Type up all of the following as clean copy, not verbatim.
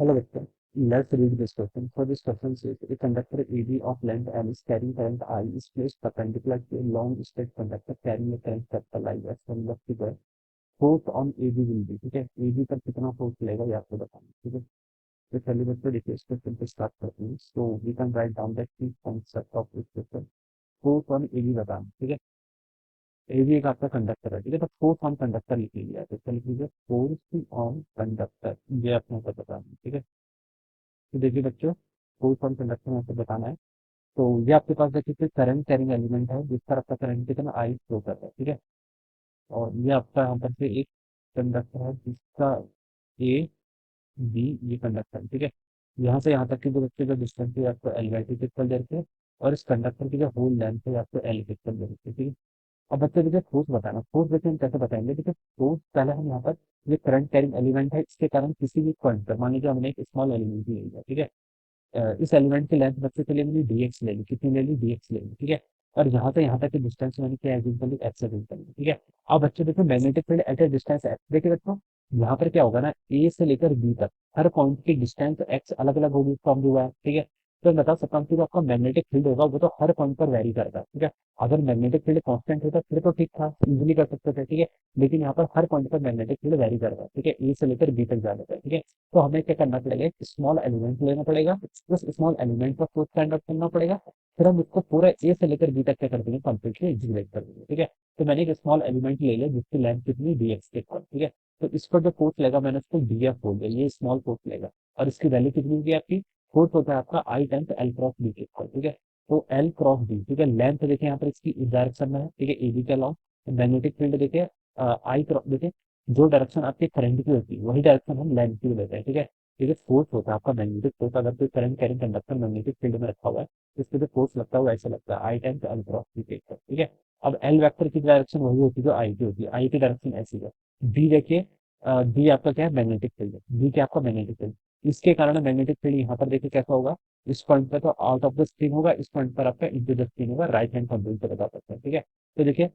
Hello Victor, let's read this question. For this question says a conductor AB of length L is carrying current I is placed perpendicular to a long straight conductor carrying a current capital I as from the figure. Force on AB will be, ठीक है, AB पर कितना force लगेगा ये आपको बताना, ठीक है। तो चलिए बच्चों देखिए इस क्वेश्चन पे स्टार्ट करते हैं। So we can write down that key concept of this question. Force on AB बताना, ठीक है। AB एक आपका कंडक्टर है, ठीक है, तो फोर्स ऑन कंडक्टर लिख लीजिए, तो चलिए लीजिए फोर्स ऑन कंडक्टर, ये अपने ऊपर बताना, ठीक है। तो देखिए बच्चों, फोर्स ऑन कंडक्टर में आपको बताना है। तो ये आपके पास देखिए करंट कैरिंग एलिमेंट है जिस पर आपका करंट कितना आई फ्लो कर रहा है, ठीक है। और ये आपका यहाँ पर से एक कंडक्टर है जिसका ए बी ये कंडक्टर, ठीक है। यहाँ से यहाँ तक की जो बच्चे का डिस्टेंस है आपको एल बाई टी पिक्सल दे रखे हैं, और इस कंडक्टर की जो होल लेंथ है आपको एल पिक्सल दे रखे हैं, ठीक है। अब बच्चे देखिए फोर्स बताना, फोर्स देखिए हम कैसे बताएंगे, देखिए फोर्स पहले हम यहाँ पर ये करंट कैरिंग एलिमेंट है, इसके कारण किसी भी पॉइंट पर मान लीजिए हमने एक स्मॉल एलिमेंट ले लिया, ठीक है। इस एलिमेंट की लेंथ बच्चे के लिए मैंने dx ले ली, कितनी ले ली dx ले ली, ठीक है। और यहाँ से यहाँ तक की डिस्टेंस मैंने क्या एज्यूम कर ली, x एज्यूम कर ली, ठीक है। अब बच्चे देखो magnetic field at A distance x, देखिए बच्चों यहाँ पर क्या होगा ना, a से लेकर b तक हर पॉइंट की डिस्टेंस x अलग अलग होगी, फॉर्म हुआ है, ठीक है। तो मैं बता सकता हूँ कि जो आपका मैग्नेटिक फील्ड होगा वो तो हर पॉइंट पर वेरी करता है, ठीक है। अगर मैग्नेटिक फील्ड कांस्टेंट होता फिर तो ठीक था, इजीली कर सकते थे, ठीक है। लेकिन यहाँ पर हर पॉइंट पर मैग्नेटिक फील्ड वेरी कर रहा है, ठीक है, ए से लेकर बी तक जाने पर, ठीक है। तो हमें क्या करना पड़ेगा, एक स्मॉल एलिमेंट लेना पड़ेगा, उस स्मॉल एलिमेंट पर फोर्स फाइंड आउट करना पड़ेगा। फिर हम उसको पूरा ए से लेकर बी तक क्या कर देंगे, कंप्लीटली इंटीग्रेट कर देंगे, ठीक है। तो मैंने एक स्मॉल एलिमेंट ले लिया जिसकी लेंथ कितनी डी एक्स के इक्वल, ठीक है। तो इस पर जो फोर्स लेगा मैंने उसको डी एफ बोल दिया, ये स्मॉल फोर्स लेगा। और इसकी वैल्यू कितनी होगी आपकी, फोर्स होता है आपका आई टाइम्स एल क्रॉस बी के इक्वल, ठीक है। तो एल क्रॉस बी, ठीक है, लेंथ देखिए यहाँ पर इसकी इस डायरेक्शन में है, ठीक है, ए बी के अलाउंग। मैग्नेटिक फील्ड देखिए आई क्रॉस, देखिए जो डायरेक्शन आपके करंट की होती है वही डायरेक्शन हम लेंथ की लेते हैं, ठीक है। ये जो फोर्स होता है आपका मैग्नेटिक फोर्स, अगर कोई current carrying conductor magnetic field में रखा हुआ है तो इसके जो फोर्स लगता है वो ऐसा लगता है आई टाइम्स एल क्रॉस बी के इक्वल, ठीक है। अब एल वेक्टर की डायरेक्शन वही होती है जो आई की होती है, आई की डायरेक्शन ऐसी है। बी देखिए, बी आपका क्या है, मैग्नेटिक फील्ड है, बी क्या आपका मैग्नेटिक फील्ड। इसके कारण मैग्नेटिक फील्ड यहाँ पर देखिए कैसा होगा, इस पॉइंट पर तो आउट ऑफ द स्क्रीन होगा, इस पॉइंट पर आपका इंटू द स्क्रीन होगा, राइट हैंड कंट्रोल से बता सकते हैं, ठीक है। तो देखिए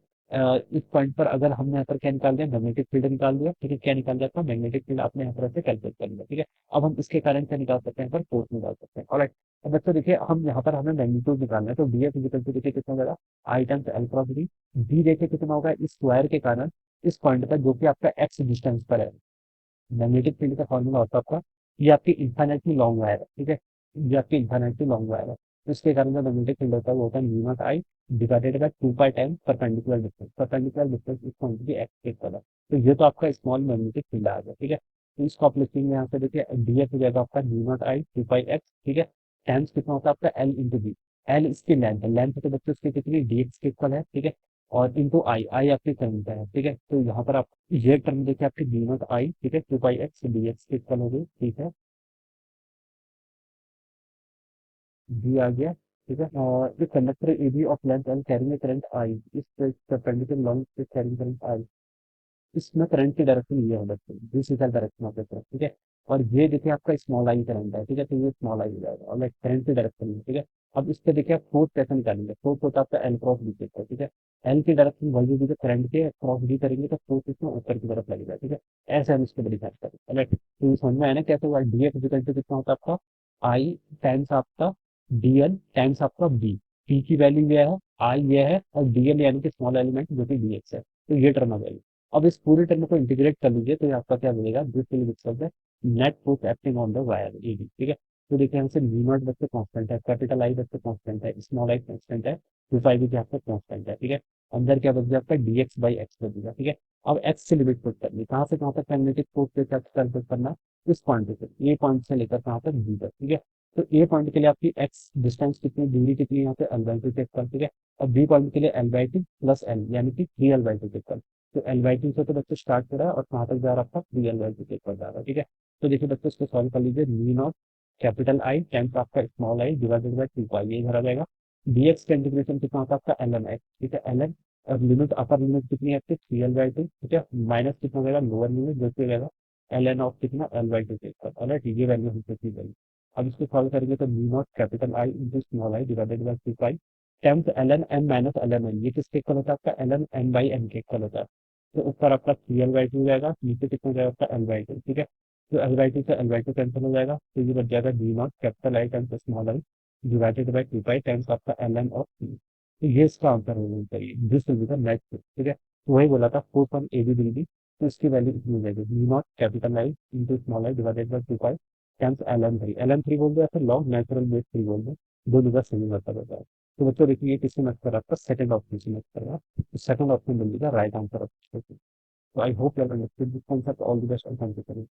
इस पॉइंट पर अगर हमने यहाँ पर क्या निकाल दिया, मैग्नेटिक फील्ड निकाल दिया, ठीक है, क्या निकाल दिया था, मैग्नेटिक फील्ड आपने यहाँ पर से कैलकुलेट कर लिया, ठीक है। अब हम इसके कारण क्या निकाल सकते हैं, पर फोर्स निकाल सकते हैं, ऑलराइट। अब बच्चों देखिए हम यहाँ पर हमें मैग्नीट्यूड निकालना है, तो डी एफ इक्वल टू देखिए कितना होगा, I times L cross B. D देखिए कितना होगा, इस स्क्वायर के कारण इस पॉइंट पर जो कि आपका एक्स डिस्टेंस पर है। मैग्नेटिक फील्ड का फॉर्मूला होता है आपका, ये आपकी इन्फाइनाइटली लॉन्ग वायर है, ठीक है। ये आपकी इन्फाइनाइटली लॉन्ग वायर है, तो इसके कारण जो मैग्नेटिक फील्ड होता है वो होता है mu not I divided by 2 pi time perpendicular distance, perpendicular distance इस पॉइंट की एक्स के इक्वल है। तो ये तो आपका स्मॉल मैग्नेटिक फील्ड आ गया, ठीक है। तो इसको आप लिखेंगे यहाँ पे, देखिए डी एफ हो जाएगा आपका mu not I 2 pi x, ठीक है। टाइम्स कितना होता है आपका एल इंटू बी, एल इसकी लेंथ है, लेंथ तो बच्चों इसकी कितनी डी एक्स के इक्वल है, ठीक है। और इंटू आई, आई आपकी करंट है, ठीक है। तो यहाँ पर आप ये टर्म देखिए आपकी डी नॉट आई, ठीक है, 2 पाई एक्स डी एक्स के इक्वल हो गई, ठीक है। डी आ गया, ठीक है। और इस conductor A B of length L carrying current I, इस परपेंडिकुलर लॉन्ग से कैरिंग करंट आई, इसमें करंट की डायरेक्शन ये है बच्चों, this is the direction of the current, ठीक है। और ये देखिए आपका स्मॉल आई करंट है, ठीक है, तो ये स्मॉल आई हो जाएगा, और लाइक करंट की डायरेक्शन में, ठीक है। अब इसके देखिए आप फोर्स कैसे निकालेंगे, फोर्स होता है आपका एल क्रॉस बी के, ठीक है। एल की डायरेक्शन वही होगी जो करंट के क्रॉस बी करेंगे तो फोर्स इसमें ऊपर की तरफ लगेगा, ठीक है। ऐसे हम इसको डिफाइन करेंगे, राइट। तो ये समझ में आया ना कैसे हुआ, डी एफ इक्वल टू कितना होता है आपका आई टाइम्स आपका डी एल टाइम्स आपका बी, पी की वैल्यू ये है, आई ये है, और डी एल यानी कि स्मॉल एलिमेंट जो कि डी एक्स है, तो ये टर्म आ जाएगी। अब इस पूरे टर्म को इंटीग्रेट कर लीजिए तो ये आपका क्या मिलेगा, this will equal to net force acting on the wire AB, ठीक है। तो देखिए हमसे वी नॉट बच्चे कांस्टेंट है, कैपिटल आई बच्चे कांस्टेंट है, स्मॉल आई कांस्टेंट है, टू फाइव भी आपका कांस्टेंट है, ठीक है। अंदर क्या बच गया आपका डी एक्स बाई एक्स बच गया, ठीक है। अब एक्स से लिमिट पुट करनी, कहाँ से कहाँ तक मैग्नेटिक फोर्स के साथ कैलकुलेट करना, इस पॉइंट से, ए पॉइंट से लेकर कहाँ तक बी तक, ठीक है। तो ए पॉइंट के लिए आपकी एक्स डिस्टेंस कितनी, दूरी कितनी, यहाँ पे एल बाई टू चेक कर, ठीक है। और बी पॉइंट के लिए L by two plus L यानी कि three L by two check कर। तो एल बाई टू से तो बच्चे स्टार्ट करा और कहाँ तक जा रहा आपका थ्री एल बाई टू के ऊपर जा रहा है, ठीक है। तो देखिए बच्चों इसको सॉल्व कर लीजिए, V naught capital I times आपका small I divided by two pi, ये इधर आ जाएगा। डी एक्स का इंटीग्रेशन कितना होता है आपका एल एन एक्स, ठीक है, एल एन। और लिमिट अपर लिमिट कितनी है आपकी थ्री एल बाई टू, ठीक है, माइनस कितना हो जाएगा लोअर लिमिट जो कि हो जाएगा एल एन ऑफ कितना एल बाई टू के ऊपर, ऑलराइट, ये वैल्यू हमसे की गई। अब इसको सॉल्व करेंगे तो V naught capital I into small I divided by two pi times L N M minus L N N, ये किसके इक्वल होता है आपका L N M by N के इक्वल होता है। तो ऊपर आपका थ्री एल बाई टू जाएगा, नीचे कितना जाएगा आपका एल बाई टू, ठीक है। तो एल/2 से एल/2 कैंसिल हो जाएगा, तो ये बच जाएगा D naught capital I times small I divided by 2 pi times आपका एल एन ऑफ टी। तो ये इसका आंसर होना चाहिए, this will be the next, ठीक है। तो वही बोला था 4 from A B will be, तो इसकी वैल्यू इतनी हो जाएगी D naught capital I into small I divided by 2 pi times L N three बोल दो या फिर लॉग नेचुरल बेस थ्री बोल दो, दोनों का सही मतलब होता है। तो बच्चों देखिए ये किससे मैच कर रहा है, आपका सेकंड ऑप्शन से मैच कर रहा है, तो सेकंड ऑप्शन मिल जाएगा राइट आंसर ऑफ। तो I hope you understood this concept, all the best and thank you.